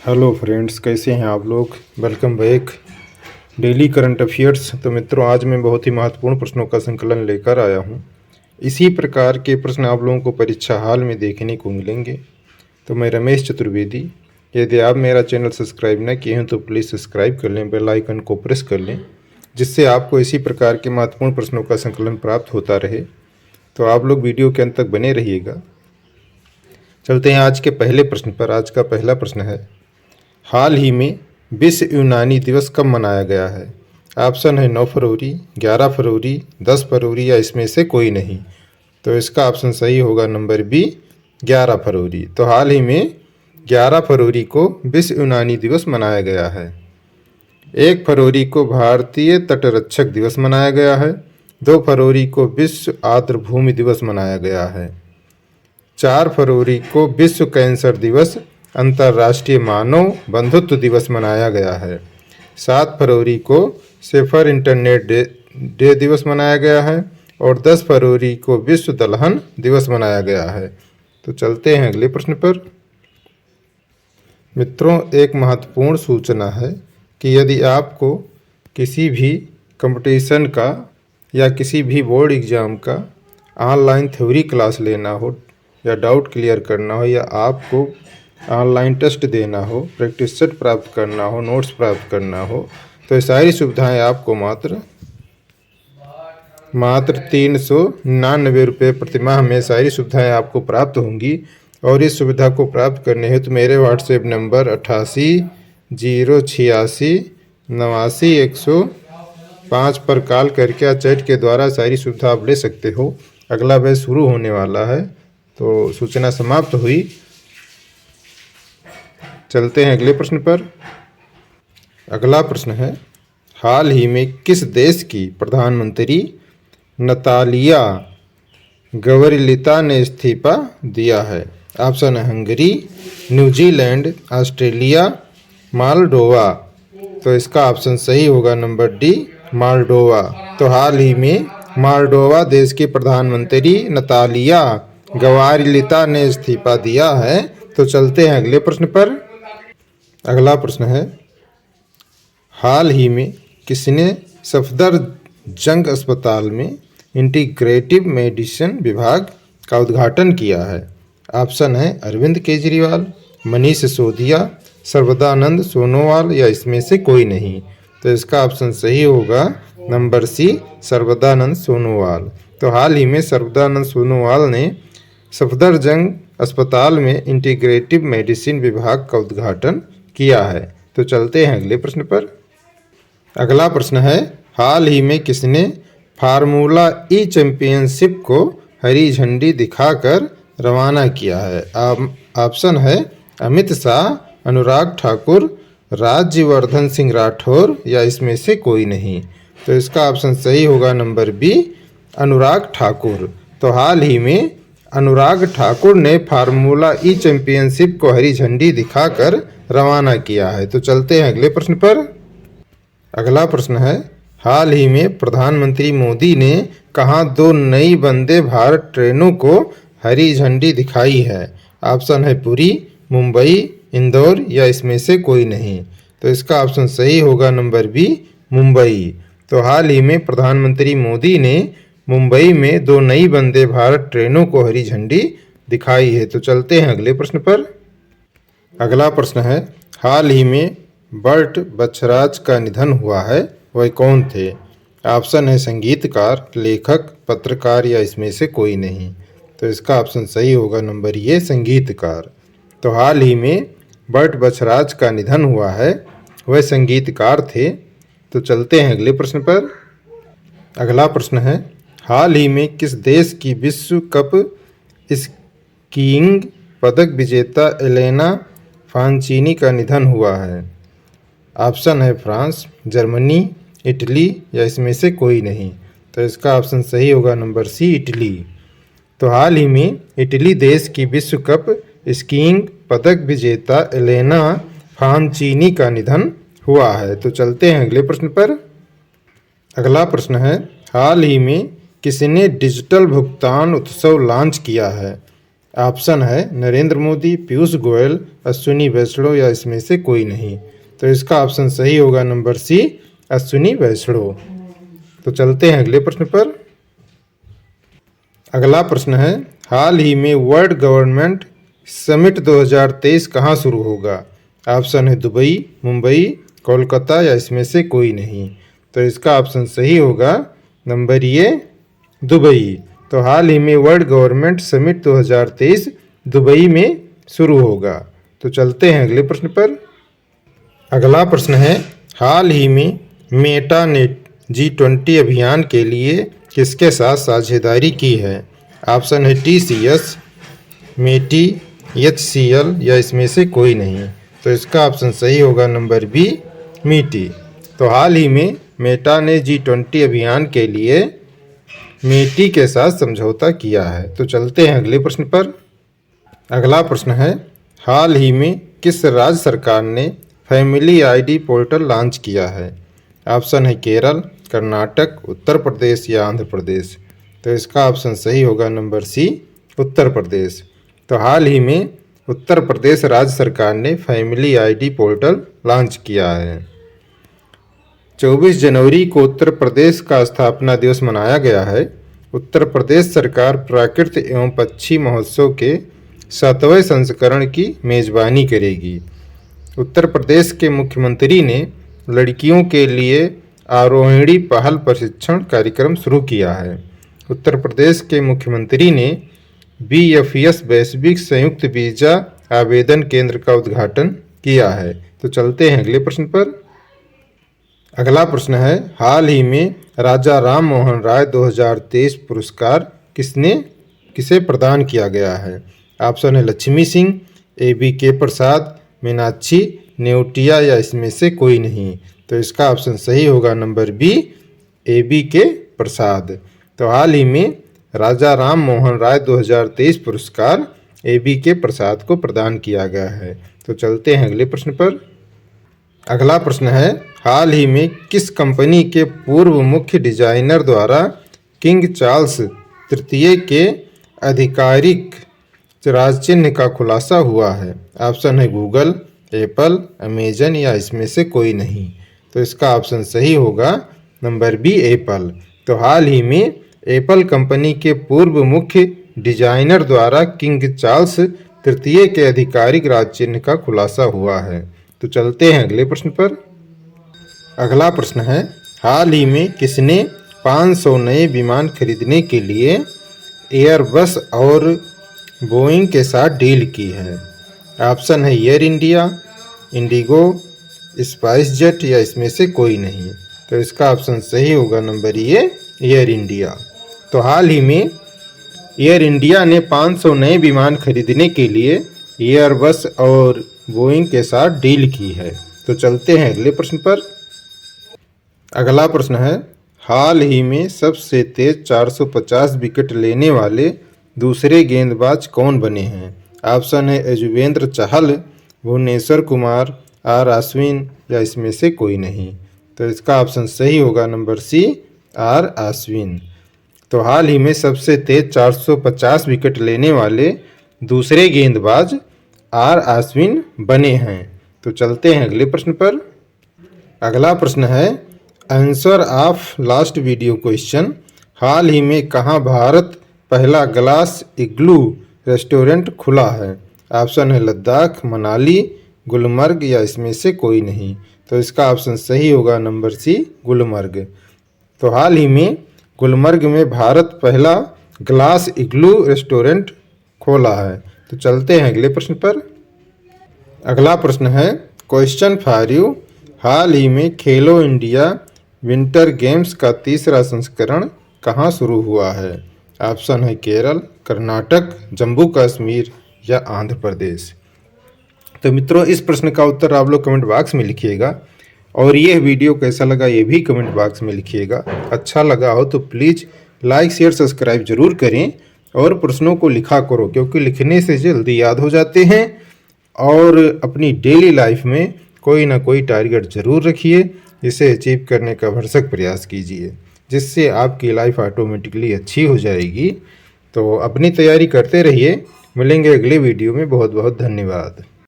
Hello friends, कैसे हैं आप लोग। Welcome back daily current affairs. तो मित्रों, आज मैं बहुत ही महत्वपूर्ण प्रश्नों का संकलन लेकर आया हूं। इसी प्रकार के प्रश्न आप लोगों को परीक्षा हाल में देखने को मिलेंगे। तो मैं रमेश चतुर्वेदी। यदि आप मेरा चैनल सब्सक्राइब न किए हैं तो प्लीज़ सब्सक्राइब कर लें, बेल आइकन को प्रेस कर लें, जिससे आपको इसी प्रकार के महत्वपूर्ण प्रश्नों का संकलन प्राप्त होता रहे। तो आप लोग वीडियो के अंत तक बने रहिएगा। चलते हैं आज के पहले प्रश्न पर। आज का पहला प्रश्न है, हाल ही में विश्व यूनानी दिवस कब मनाया गया है। ऑप्शन है 9 फरवरी, 11 फरवरी, 10 फरवरी या इसमें से कोई नहीं। तो इसका ऑप्शन सही होगा नंबर बी, 11 फरवरी। तो हाल ही में 11 फरवरी को विश्व यूनानी दिवस मनाया गया है। 1 फरवरी को भारतीय तटरक्षक दिवस मनाया गया है। 2 फरवरी को विश्व आर्द्रभूमि दिवस मनाया गया है। 4 फरवरी को विश्व कैंसर दिवस, अंतर्राष्ट्रीय मानव बंधुत्व दिवस मनाया गया है। 7 फरवरी को सेफर इंटरनेट डे दिवस मनाया गया है और 10 फरवरी को विश्व दलहन दिवस मनाया गया है। तो चलते हैं अगले प्रश्न पर। मित्रों, एक महत्वपूर्ण सूचना है कि यदि आपको किसी भी कंपटीशन का या किसी भी बोर्ड एग्ज़ाम का ऑनलाइन थ्योरी क्लास लेना हो या डाउट क्लियर करना हो या आपको ऑनलाइन टेस्ट देना हो, प्रैक्टिस सेट प्राप्त करना हो, नोट्स प्राप्त करना हो, तो ये सारी सुविधाएं आपको मात्र 399 रुपये प्रतिमाह में सारी सुविधाएं आपको प्राप्त होंगी। और इस सुविधा को प्राप्त करने हेतु मेरे व्हाट्सएप नंबर 88 086 89 105 पर कॉल करके या चैट के द्वारा सारी सुविधा आप ले सकते हो। अगला बैच शुरू होने वाला है, तो सूचना समाप्त हुई। चलते हैं अगले प्रश्न पर। अगला प्रश्न है, हाल ही में किस देश की प्रधानमंत्री नतालिया गवरिलिता ने इस्तीफा दिया है। ऑप्शन है हंगरी, न्यूजीलैंड, ऑस्ट्रेलिया, मालडोवा। तो इसका ऑप्शन सही होगा नंबर डी, मालडोवा। तो हाल ही में मालडोवा देश की प्रधानमंत्री नतालिया गवारिलिता ने इस्तीफा दिया है। तो चलते हैं अगले प्रश्न पर। अगला प्रश्न है, हाल ही में किसने सफदरजंग अस्पताल में इंटीग्रेटिव मेडिसिन विभाग का उद्घाटन किया है। ऑप्शन है अरविंद केजरीवाल, मनीष सिसोदिया, सर्वदानंद सोनोवाल या इसमें से कोई नहीं। तो इसका ऑप्शन सही होगा नंबर सी, सर्वदानंद सोनोवाल। तो हाल ही में सर्वदानंद सोनोवाल ने सफदरजंग अस्पताल में इंटीग्रेटिव मेडिसिन विभाग का उद्घाटन किया है। तो चलते हैं अगले प्रश्न पर। अगला प्रश्न है, हाल ही में किसने फार्मूला ई चैंपियनशिप को हरी झंडी दिखाकर रवाना किया है। ऑप्शन है अमित शाह, अनुराग ठाकुर, राज्यवर्धन सिंह राठौर या इसमें से कोई नहीं। तो इसका ऑप्शन सही होगा नंबर बी, अनुराग ठाकुर। तो हाल ही में अनुराग ठाकुर ने फार्मूला ई चैंपियनशिप को हरी झंडी दिखाकर रवाना किया है। तो चलते हैं अगले प्रश्न पर। अगला प्रश्न है, हाल ही में प्रधानमंत्री मोदी ने कहाँ 2 नई वंदे भारत ट्रेनों को हरी झंडी दिखाई है। ऑप्शन है पुरी, मुंबई, इंदौर या इसमें से कोई नहीं। तो इसका ऑप्शन सही होगा नंबर बी, मुंबई। तो हाल ही में प्रधानमंत्री मोदी ने मुंबई में 2 नई वंदे भारत ट्रेनों को हरी झंडी दिखाई है। तो चलते हैं अगले प्रश्न पर। अगला प्रश्न है, हाल ही में बर्ट बच्छराज का निधन हुआ है, वह कौन थे। ऑप्शन है संगीतकार, लेखक, पत्रकार या इसमें से कोई नहीं। तो इसका ऑप्शन सही होगा नंबर ये, संगीतकार। तो हाल ही में बर्ट बच्छराज का निधन हुआ है, वह संगीतकार थे। तो चलते हैं अगले प्रश्न पर। अगला प्रश्न है, हाल ही में किस देश की विश्व कप स्कीइंग पदक विजेता एलेना फांचीनी का निधन हुआ है। ऑप्शन है फ्रांस, जर्मनी, इटली या इसमें से कोई नहीं। तो इसका ऑप्शन सही होगा नंबर सी, इटली। तो हाल ही में इटली देश की विश्व कप स्कीइंग पदक विजेता एलेना फांचीनी का निधन हुआ है। तो चलते हैं अगले प्रश्न पर। अगला प्रश्न है, हाल ही में किसने डिजिटल भुगतान उत्सव लॉन्च किया है। ऑप्शन है नरेंद्र मोदी, पीयूष गोयल, अश्विनी वैष्णव या इसमें से कोई नहीं। तो इसका ऑप्शन सही होगा नंबर सी, अश्विनी वैष्णव। तो चलते हैं अगले प्रश्न पर। अगला प्रश्न है, हाल ही में वर्ल्ड गवर्नमेंट समिट 2023 कहाँ शुरू होगा? ऑप्शन है दुबई, मुंबई, कोलकाता या इसमें से कोई नहीं। तो इसका ऑप्शन सही होगा नंबर ये, दुबई। तो हाल ही में वर्ल्ड गवर्नमेंट समिट 2023 दुबई में शुरू होगा। तो चलते हैं अगले प्रश्न पर। अगला प्रश्न है, हाल ही में मेटा ने G20 अभियान के लिए किसके साथ साझेदारी की है? ऑप्शन है TCS, मेटी, HCL या इसमें से कोई नहीं। तो इसका ऑप्शन सही होगा नंबर बी, मीटी। तो हाल ही में मेटा ने G20 अभियान के लिए मेटी के साथ समझौता किया है। तो चलते हैं अगले प्रश्न पर। अगला प्रश्न है, हाल ही में किस राज्य सरकार ने फैमिली आईडी पोर्टल लॉन्च किया है? ऑप्शन है केरल, कर्नाटक, उत्तर प्रदेश या आंध्र प्रदेश। तो इसका ऑप्शन सही होगा नंबर सी, उत्तर प्रदेश। तो हाल ही में उत्तर प्रदेश राज्य सरकार ने फैमिली आईडी पोर्टल लॉन्च किया है। 24 जनवरी को उत्तर प्रदेश का स्थापना दिवस मनाया गया है। उत्तर प्रदेश सरकार प्राकृतिक एवं पक्षी महोत्सव के 7वें संस्करण की मेजबानी करेगी। उत्तर प्रदेश के मुख्यमंत्री ने लड़कियों के लिए आरोहिणी पहल प्रशिक्षण कार्यक्रम शुरू किया है। उत्तर प्रदेश के मुख्यमंत्री ने BFS वैश्विक संयुक्त वीजा आवेदन केंद्र का उद्घाटन किया है। तो चलते हैं अगले प्रश्न पर। अगला प्रश्न है, हाल ही में राजा राम मोहन राय 2023 पुरस्कार किसे प्रदान किया गया है? ऑप्शन है लक्ष्मी सिंह, ABK प्रसाद, मीनाक्षी नेवटिया या इसमें से कोई नहीं। तो इसका ऑप्शन सही होगा नंबर बी, ABK प्रसाद। तो हाल ही में राजा राम मोहन राय 2023 पुरस्कार ABK प्रसाद को प्रदान किया गया है। तो चलते हैं अगले प्रश्न पर। अगला प्रश्न है, हाल ही में किस कंपनी के पूर्व मुख्य डिजाइनर द्वारा किंग चार्ल्स तृतीय के आधिकारिक राज चिन्ह का खुलासा हुआ है? ऑप्शन है गूगल, एप्पल, अमेजन या इसमें से कोई नहीं। तो इसका ऑप्शन सही होगा नंबर बी, एप्पल। तो हाल ही में एप्पल कंपनी के पूर्व मुख्य डिजाइनर द्वारा किंग चार्ल्स तृतीय के आधिकारिक राज चिन्ह का खुलासा हुआ है। तो चलते हैं अगले प्रश्न पर। अगला प्रश्न है, हाल ही में किसने 500 नए विमान खरीदने के लिए एयरबस और बोइंग के साथ डील की है? ऑप्शन है air India, Indigo, spice jet या इसमें से कोई नहीं। तो इसका ऑप्शन सही होगा नंबर ए, एयर इंडिया। तो हाल ही में एयर इंडिया ने 500 नए विमान खरीदने के लिए एयरबस और बोइंग के साथ डील की है। तो चलते हैं अगले प्रश्न पर। अगला प्रश्न है, हाल ही में सबसे तेज 450 विकेट लेने वाले दूसरे गेंदबाज कौन बने हैं? ऑप्शन है यजुवेंद्र चहल, भुवनेश्वर कुमार, आर अश्विन या इसमें से कोई नहीं। तो इसका ऑप्शन सही होगा नंबर सी, आर अश्विन। तो हाल ही में सबसे तेज 450 विकेट लेने वाले दूसरे गेंदबाज आर अश्विन बने हैं। तो चलते हैं अगले प्रश्न पर। अगला प्रश्न है, answer of last video question, हाल ही में कहाँ भारत पहला ग्लास इग्लू रेस्टोरेंट खुला है? ऑप्शन है लद्दाख, मनाली, गुलमर्ग या इसमें से कोई नहीं। तो इसका ऑप्शन सही होगा नंबर सी, गुलमर्ग। तो हाल ही में गुलमर्ग में भारत पहला ग्लास इग्लू रेस्टोरेंट खोला है। तो चलते हैं अगले प्रश्न पर। अगला प्रश्न है, क्वेश्चन फॉर यू, हाल ही में खेलो इंडिया विंटर गेम्स का तीसरा संस्करण कहाँ शुरू हुआ है? ऑप्शन है केरल, कर्नाटक, जम्मू कश्मीर या आंध्र प्रदेश। तो मित्रों, इस प्रश्न का उत्तर आप लोग कमेंट बॉक्स में लिखिएगा और यह वीडियो कैसा लगा ये भी कमेंट बॉक्स में लिखिएगा। अच्छा लगा हो तो प्लीज़ लाइक, शेयर, सब्सक्राइब जरूर करें और प्रश्नों को लिखा करो, क्योंकि लिखने से जल्दी याद हो जाते हैं। और अपनी डेली लाइफ में कोई ना कोई टारगेट जरूर रखिए, इसे अचीव करने का भरसक प्रयास कीजिए, जिससे आपकी लाइफ ऑटोमेटिकली अच्छी हो जाएगी। तो अपनी तैयारी करते रहिए मिलेंगे अगली वीडियो में। बहुत बहुत धन्यवाद।